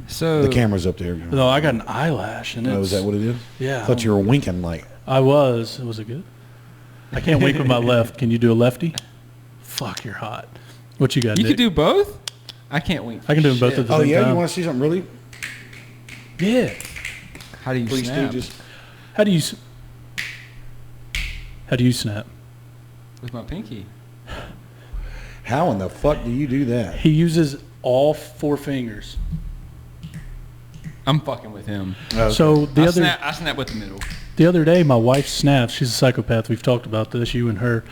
So the camera's up there. No, I got an eyelash. And Oh, is that what it is? Yeah. I thought you were winking like. I was. Was it good? I can't wink with my left. Can you do a lefty? Fuck, you're hot. What you got, You Nick? can do both? I can't wink. I can do them both at the Oh, same yeah? time. You want to see something really? Yeah. How do you Please snap? do. Just How do you snap? With my pinky. how in the fuck do you do that? He uses all 4 fingers. I'm fucking with him. Okay. So I snap with the middle. the other day, my wife snaps. She's a psychopath. We've talked about this, you and her.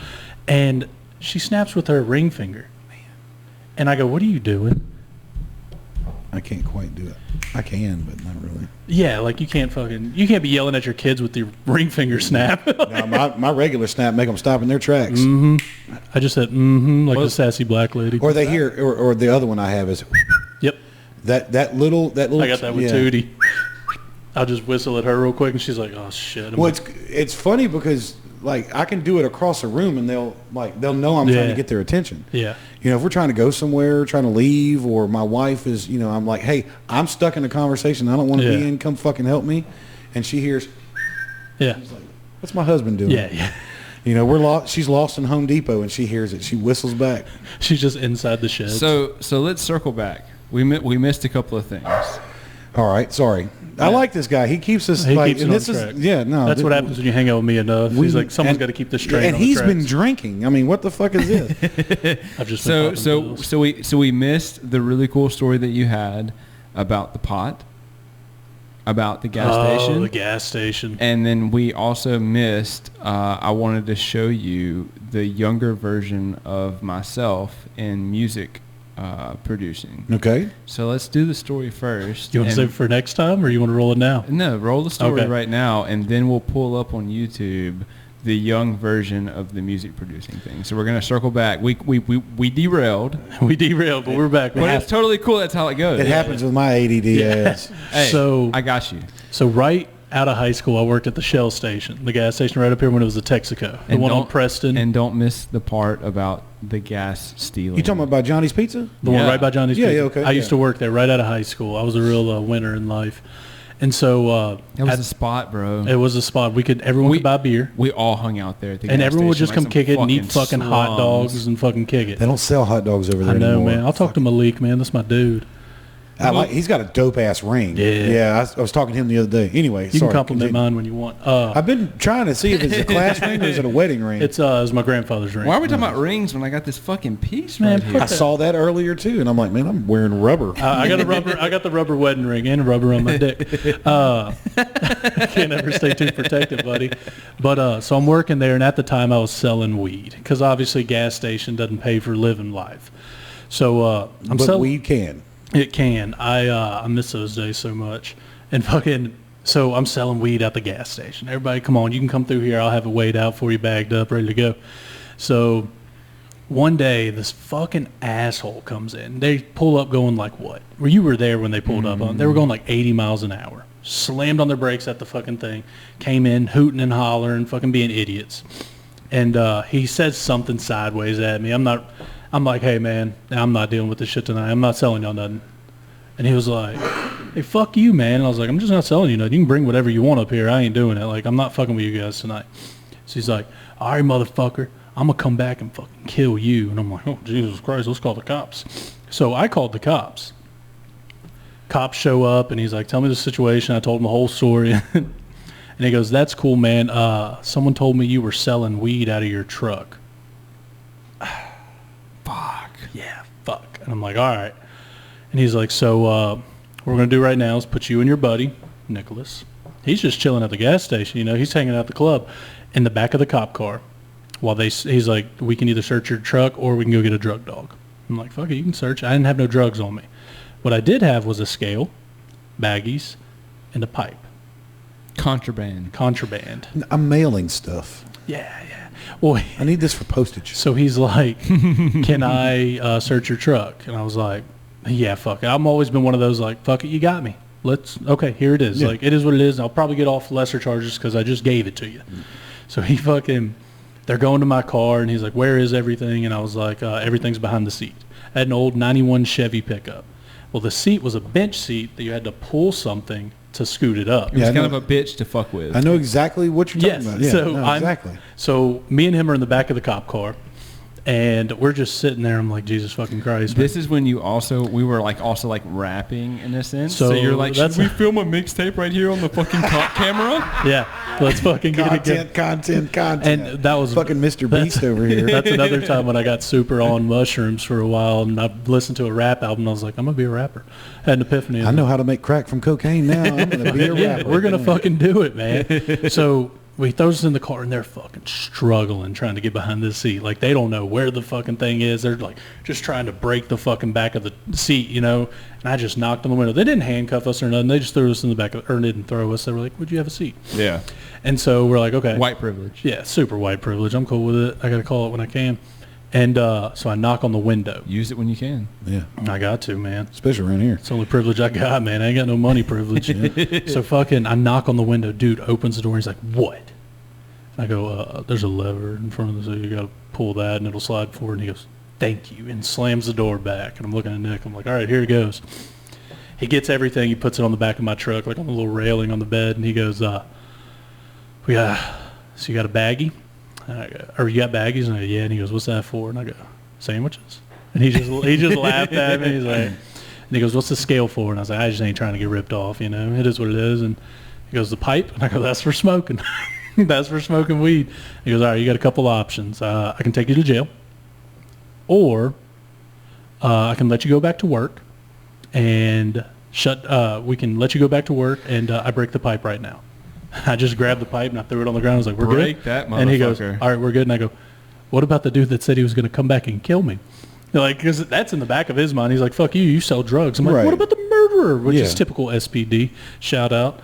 And she snaps with her ring finger. And I go, what are you doing? I can't quite do it. I can, but not really. Yeah, like you can't be yelling at your kids with your ring finger snap. No, my regular snap make them stop in their tracks. I just said, like the sassy black lady. Or they hear, or the other one I have is Yep. that little. I got that with yeah. Tootie. I'll just whistle at her real quick, and she's like, "Oh shit!" Well, it's funny because like I can do it across a room, and they'll know I'm trying to get their attention. Yeah. You know, if we're trying to go somewhere, trying to leave, or my wife is, you know, I'm like, hey, I'm stuck in a conversation I don't want to be in. Come fucking help me. And she hears, Yeah. she's like, what's my husband doing? Yeah. You know, we're lost. She's lost in Home Depot, and she hears it. She whistles back. She's just inside the shed. So let's circle back. We missed a couple of things. All right, sorry. I like this guy. He keeps us like, keeps it and on this track. is no. That's what happens when you hang out with me enough. He's like, someone's got to keep this train. And on the he's been tracks. drinking. I mean, what the fuck is this? I've just been popping pills. So we missed the really cool story that you had about the pot, about the gas station. Oh, the gas station. And then we also missed, I wanted to show you the younger version of myself in music producing. Okay. So let's do the story first. You want to save it for next time, or you want to roll it now? No, roll the story Okay. right now, and then we'll pull up on YouTube the young version of the music producing thing. So we're going to circle back. We derailed. We derailed, but we're back. But it's totally cool. That's how it goes. It happens with my ADD ass. Hey, So- I got you. So right out of high school, I worked at the Shell station, the gas station right up here when it was a Texaco, the one on Preston. And don't miss the part about the gas stealing. You talking about Johnny's Pizza? The one Yeah. right by Johnny's Yeah, Pizza. yeah, okay, I used to work there right out of high school. I was a real winner in life. And so That was a spot, bro. it was a spot. Everyone could buy beer. We all hung out there at the And gas everyone would station just like come some kick it and eat fucking hot slums. dogs and fucking kick it. They don't sell hot dogs over there I know, anymore. man. I'll talk to Malik, man. That's my dude. He's got a dope ass ring. Yeah. I was talking to him the other day. Anyway, You sorry, can compliment continue. mine when you want. I've been trying to see if it's a class ring or is it a wedding ring. It's my grandfather's ring. Why are we talking about rings when I got this fucking piece Man, right here? I saw that earlier too, and I'm like, man, I'm wearing rubber. I got a rubber. I got the rubber wedding ring and a rubber on my dick. Can't ever stay too protected, buddy. But so I'm working there, and at the time I was selling weed because obviously gas station doesn't pay for living life. So I'm but selling. weed can. It can. I miss those days so much. And fucking. So I'm selling weed at the gas station. Everybody, come on, you can come through here. I'll have it weighed out for you, bagged up, ready to go. So one day, this fucking asshole comes in. They pull up going like what? Well, you were there when they pulled up. They were going like 80 miles an hour. Slammed on their brakes at the fucking thing. Came in hooting and hollering, fucking being idiots. And he says something sideways at me. I'm like, hey, man, I'm not dealing with this shit tonight. I'm not selling y'all nothing. And he was like, hey, fuck you, man. And I was like, I'm just not selling you nothing. You can bring whatever you want up here. I ain't doing it. Like, I'm not fucking with you guys tonight. So he's like, all right, motherfucker, I'm going to come back and fucking kill you. And I'm like, oh, Jesus Christ, let's call the cops. So I called the cops. Cops show up, and he's like, tell me the situation. I told him the whole story. And he goes, that's cool, man. Someone told me you were selling weed out of your truck. Fuck. Yeah, fuck. And I'm like, all right. And he's like, so what we're going to do right now is put you and your buddy, Nicholas. He's just chilling at the gas station, you know. He's hanging out at the club in the back of the cop car while he's like, we can either search your truck or we can go get a drug dog. I'm like, fuck it, you can search. I didn't have no drugs on me. What I did have was a scale, baggies, and a pipe. Contraband. I'm mailing stuff. Yeah. Well, I need this for postage. so he's like, can I search your truck? And I was like, yeah, fuck it. I've always been one of those like, fuck it, you got me. Okay, here it is. Yeah. Like, it is what it is. I'll probably get off lesser charges because I just gave it to you. So they're going to my car, and he's like, where is everything? And I was like, everything's behind the seat. I had an old 91 Chevy pickup. Well, the seat was a bench seat that you had to pull something to scoot it up. It was Yeah, I kind of know. a bitch to fuck with. I know exactly what you're talking Yes. about. Yeah, So no, exactly. So me and him are in the back of the cop car, and we're just sitting there. I'm like, Jesus fucking Christ. This is when we were also rapping in a sense. So So you're like, should that's- we film a mixtape right here on the fucking cop camera? Yeah, let's fucking get it going. Content. And that was fucking Mr. Beast over here. That's another time when I got super on mushrooms for a while, and I listened to a rap album, and I was like, I'm gonna be a rapper. Had an epiphany. I know how to make crack from cocaine now. I'm gonna be a Yeah, rapper. we're gonna fucking do it, man. So we throws us in the car, and they're fucking struggling trying to get behind this seat. Like, they don't know where the fucking thing is. They're like just trying to break the fucking back of the seat, you know. And I just knocked on the window. They didn't handcuff us or nothing. They just threw us in the back of, or didn't throw us. They were like, "Would you have a seat?" Yeah. And so we're like, okay, White privilege. yeah, super white privilege. I'm cool with it. I gotta call it when I can. And so I knock on the window. Use it when you can. Yeah, I got to, man. especially around here. It's the only privilege I got, man. I ain't got no money privilege. So fucking, I knock on the window. Dude opens the door. And he's like, "What?" And I go, "There's a lever in front of the seat. You got to pull that, and it'll slide forward." And he goes, "Thank you," and slams the door back. And I'm looking at Nick. I'm like, "All right, here it goes." He gets everything. He puts it on the back of my truck, like on the little railing on the bed. And he goes, so you got a baggie?" And I go, "Or you got baggies?" And I go, "Yeah." And he goes, "What's that for?" And I go, "Sandwiches." And he just laughed at me. He's like, and he goes, "What's the scale for?" And I was like, "I just ain't trying to get ripped off, you know. It is what it is." And he goes, "The pipe?" And I go, "That's for smoking." That's for smoking weed. He goes, "All right, you got a couple options. I can take you to jail, or I can let you go back to work, and we can let you go back to work, and I break the pipe right now." I just grabbed the pipe and I threw it on the ground. I was like, "We're Break good." that And he goes, motherfucker. "All right, we're good." And I go, "What about the dude that said he was going to come back and kill me?" Like, because that's in the back of his mind. He's like, "Fuck you, you sell drugs." I'm like, Right. "What about the murderer?" Which is Yeah. typical SPD. Shout out.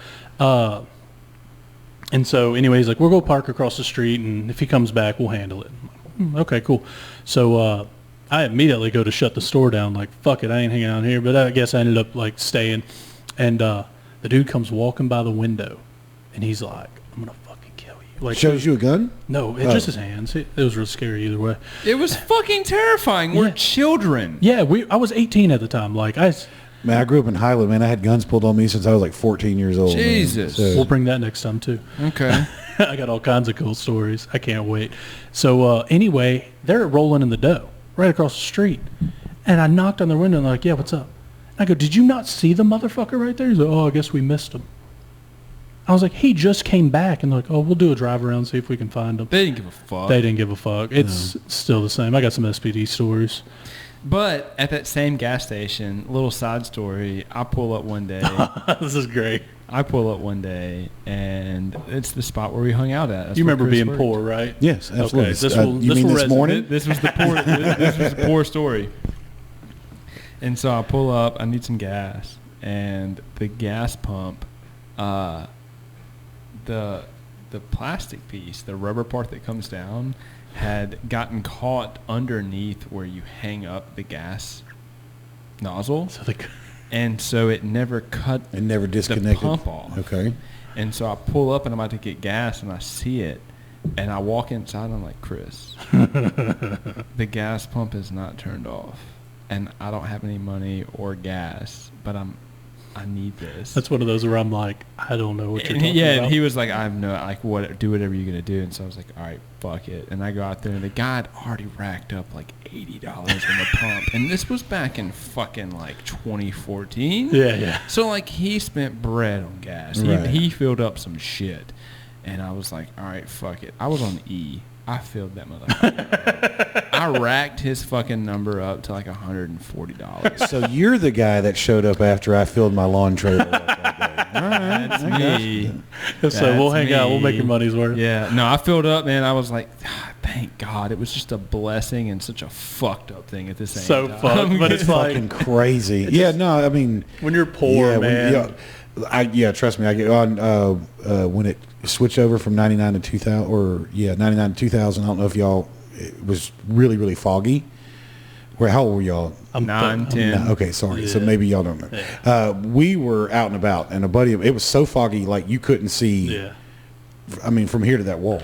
And so anyway, he's like, "We'll go park across the street, and if he comes back, we'll handle it." I'm like, "Okay, cool." So I immediately go to shut the store down. Like, fuck it, I ain't hanging out here. But I guess I ended up like staying. And the dude comes walking by the window, and he's like, "I'm gonna fucking kill you." Like, Shows you a gun? no, it's just his hands. It was real scary either way. It was fucking terrifying. We're Yeah. children. Yeah, I was 18 at the time. Like, Man, I grew up in Highland, man. I had guns pulled on me since I was like 14 years old. man. Jesus. we'll bring that next time too. Okay. I got all kinds of cool stories. I can't wait. So anyway, they're rolling in the dough right across the street. And I knocked on their window and they're like, "Yeah, what's up?" And I go, "Did you not see the motherfucker right there?" He's like, "Oh, I guess we missed him." I was like, "He just came back." And they're like, "Oh, we'll do a drive around, see if we can find him." They didn't give a fuck. They didn't give a fuck. It's still the same. I got some SPD stories. But at that same gas station, little side story, I pull up one day. This is great. And it's the spot where we hung out at. That's You where remember Chris being worked. poor, right? Yes, absolutely. Okay, this You will mean this resonate. morning? This was the poor. this was the poor story. And so I pull up. I need some gas, and the gas pump, the plastic piece, the rubber part that comes down, had gotten caught underneath where you hang up the gas nozzle, So the, and so it never cut It never the disconnected. pump off. Okay. And so I pull up and I'm about to get gas and I see it. And I walk inside and I'm like, "Chris, the gas pump is not turned off. And I don't have any money or gas, but I need this." that's one of those where I'm like, I don't know what you're And talking yeah, about. and he was like, "I have no, like, do whatever you're gonna do." And so I was like, "All right, fuck it." And I go out there, and the guy had already racked up like $80 in the pump, and this was back in fucking like 2014. Yeah. So like he spent bread on gas. Right. He filled up some shit, and I was like, "All right, fuck it." I was on E. I filled that motherfucker. I racked his fucking number up to like $140. So you're the guy that showed up after I filled my lawn trailer up that day. All right. That's I got me. you. So we'll That's hang out. We'll make me. your money's worth. Yeah, no, I filled up, man. I was like, thank God. It was just a blessing and such a fucked up thing at the same So time. fucked, but it's like Fucking crazy. Yeah, no, I mean, when you're poor, yeah, man. trust me. I get on when it switched over from 99 to 2000, 99 to 2000. I don't know if y'all. It was really, really foggy. How old were y'all? I'm 9, 10. No, okay, sorry. So Yeah. maybe y'all don't know. We were out and about, and a buddy. It was so foggy, like you couldn't see. Yeah. I mean, from here to that wall.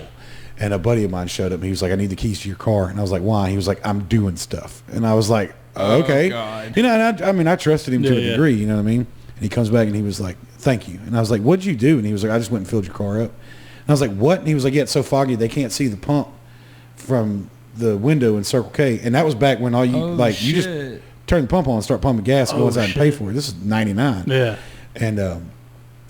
And a buddy of mine showed up. And he was like, "I need the keys to your car." And I was like, "Why?" He was like, "I'm doing stuff." And I was like, okay. God. You know, and I mean, I trusted him to a Yeah. degree, you know what I mean? And he comes back and he was like, thank you. And I was like, what'd you do? And he was like, I just went and filled your car up. And I was like, what? And he was like, yeah, it's so foggy they can't see the pump from the window in Circle K. And that was back when all you, you just turn the pump on and start pumping gas and go inside and pay for it. This is 99. Yeah. And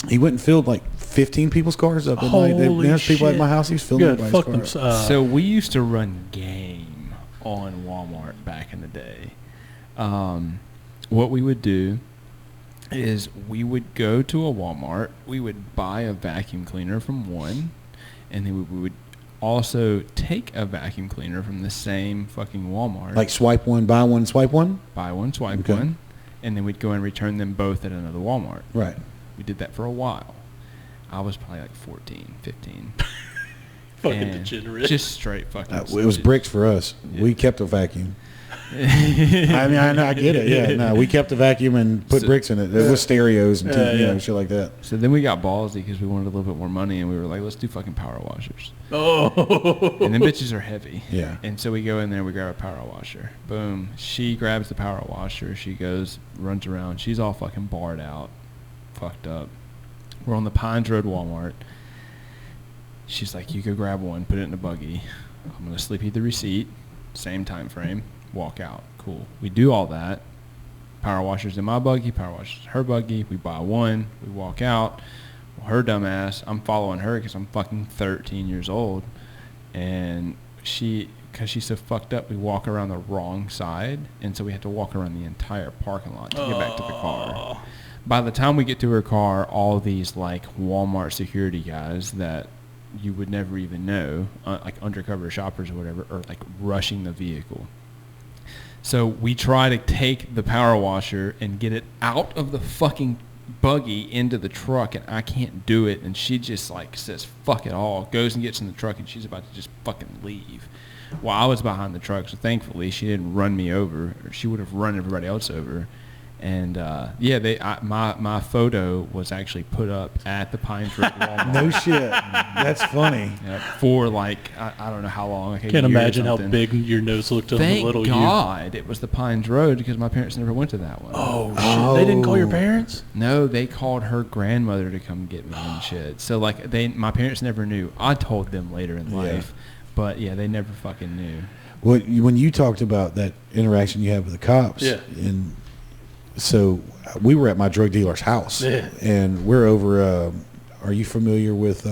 he went and filled like 15 people's cars up at night. Holy There's people at shit. my house. He was filling Good. everybody's Fuck car. them. So we used to run game on Walmart back in the day. What we would do is we would go to a Walmart. We would buy a vacuum cleaner from one, and then we would also take a vacuum cleaner from the same fucking Walmart. Like swipe one, buy one, swipe one? Buy one, swipe Okay. one, and then we'd go and return them both at another Walmart. Right. We did that for a while. I was probably like 14, 15. Fucking And degenerate. Just straight fucking It was bricks for us. Yeah. We kept a vacuum. I mean, I know, I get it. Yeah, no, we kept the vacuum and put bricks in it. It was stereos and shit like that. So then we got ballsy because we wanted a little bit more money, and we were like, let's do fucking power washers. Oh. And them bitches are heavy. Yeah. And so we go in there, we grab a power washer. Boom. She grabs the power washer. She goes, runs around. She's all fucking barred out, fucked up. We're on the Pines Road Walmart. She's like, you go grab one, put it in the buggy. I'm going to slip you the receipt. Same time frame. Walk out. Cool. We do all that. Power washer's in my buggy. Power washer's in her buggy. We buy one. We walk out. Well, her dumb ass, I'm following her because I'm fucking 13 years old. And because she's so fucked up, we walk around the wrong side. And so we have to walk around the entire parking lot to get back to the car. By the time we get to her car, all these like Walmart security guys that you would never even know, like undercover shoppers or whatever, are like rushing the vehicle. So we try to take the power washer and get it out of the fucking buggy into the truck, and I can't do it. And she just like says, fuck it all, goes and gets in the truck, and she's about to just fucking leave. Well, I was behind the truck, so thankfully she didn't run me over, or she would have run everybody else over. And my photo was actually put up at the Pines Road Walmart. No shit. That's funny. For like I don't know how long. Like Can't imagine how big your nose looked on the Thank little God it was the Pines Road because my parents never went to that one. Oh shit! They didn't call your parents? No, they called her grandmother to come get me and shit. So like my parents never knew. I told them later in life, but yeah, they never fucking knew. When you talked about that interaction you had with the cops, and so we were at my drug dealer's house, and we're over. Are you familiar with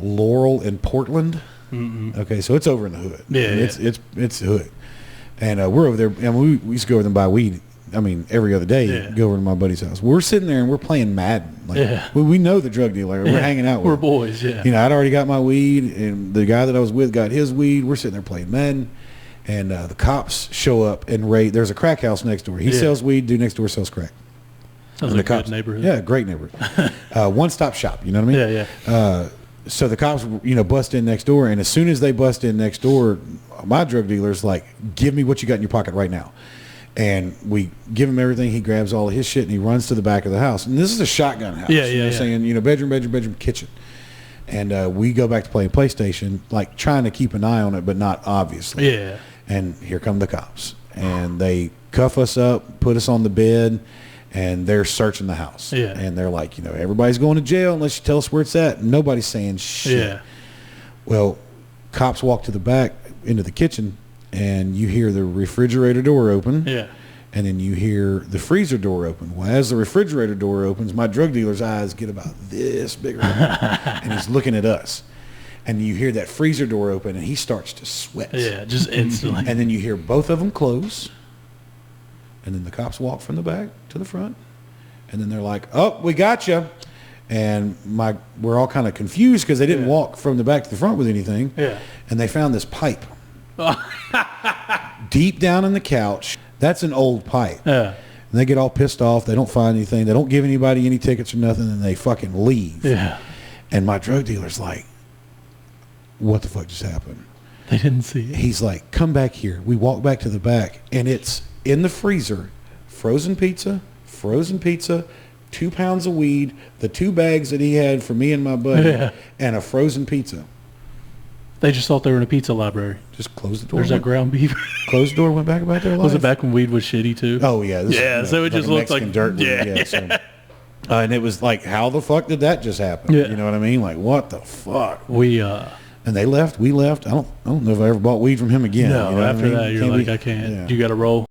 Laurel in Portland? Mm-mm. Okay, so it's over in the hood. Yeah, it's hood, and we're over there. And we used to go over there and buy weed. I mean, every other day, go over to my buddy's house. We're sitting there and we're playing Madden. Like, we know the drug dealer. We're hanging out with We're him. boys, yeah. You know, I'd already got my weed, and the guy that I was with got his weed. We're sitting there playing Madden. And the cops show up and raid. There's a crack house next door. He sells weed. Dude next door sells crack. Sounds like a good neighborhood. Yeah, great neighborhood. One-stop shop. You know what I mean? Yeah. So the cops, bust in next door. And as soon as they bust in next door, my drug dealer's like, give me what you got in your pocket right now. And we give him everything. He grabs all of his shit, and he runs to the back of the house. And this is a shotgun house. Saying, bedroom, kitchen. And we go back to playing PlayStation, like trying to keep an eye on it, but not obviously. Yeah. And here come the cops. And they cuff us up, put us on the bed, and they're searching the house. Yeah. And they're like, everybody's going to jail unless you tell us where it's at. And nobody's saying shit. Yeah. Well, cops walk to the back into the kitchen, and you hear the refrigerator door open. Yeah. And then you hear the freezer door open. Well, as the refrigerator door opens, my drug dealer's eyes get about this bigger. And he's looking at us. And you hear that freezer door open, and he starts to sweat. Yeah, just instantly. And then you hear both of them close. And then the cops walk from the back to the front. And then they're like, oh, we got you. And we're all kind of confused because they didn't walk from the back to the front with anything. Yeah. And they found this pipe. Deep down in the couch. That's an old pipe. Yeah. And they get all pissed off. They don't find anything. They don't give anybody any tickets or nothing. And they fucking leave. Yeah. And my drug dealer's like, what the fuck just happened? They didn't see it. He's like, come back here. We walk back to the back, and it's in the freezer, frozen pizza, 2 pounds of weed, the 2 bags that he had for me and my buddy, and a frozen pizza. They just thought they were in a pizza library. Just close the door. There's that ground beef. Closed the door, went back about their life. Was it back when weed was shitty too? Oh yeah. Yeah, so it like just a looked Mexican like dirt weed. yeah. So, and it was like, how the fuck did that just happen? Yeah. You know what I mean? Like, what the fuck? We And they left. We left. I don't know if I ever bought weed from him again. no. You know what I After mean? that, you're Can't like, be- I can't. yeah. You got to roll.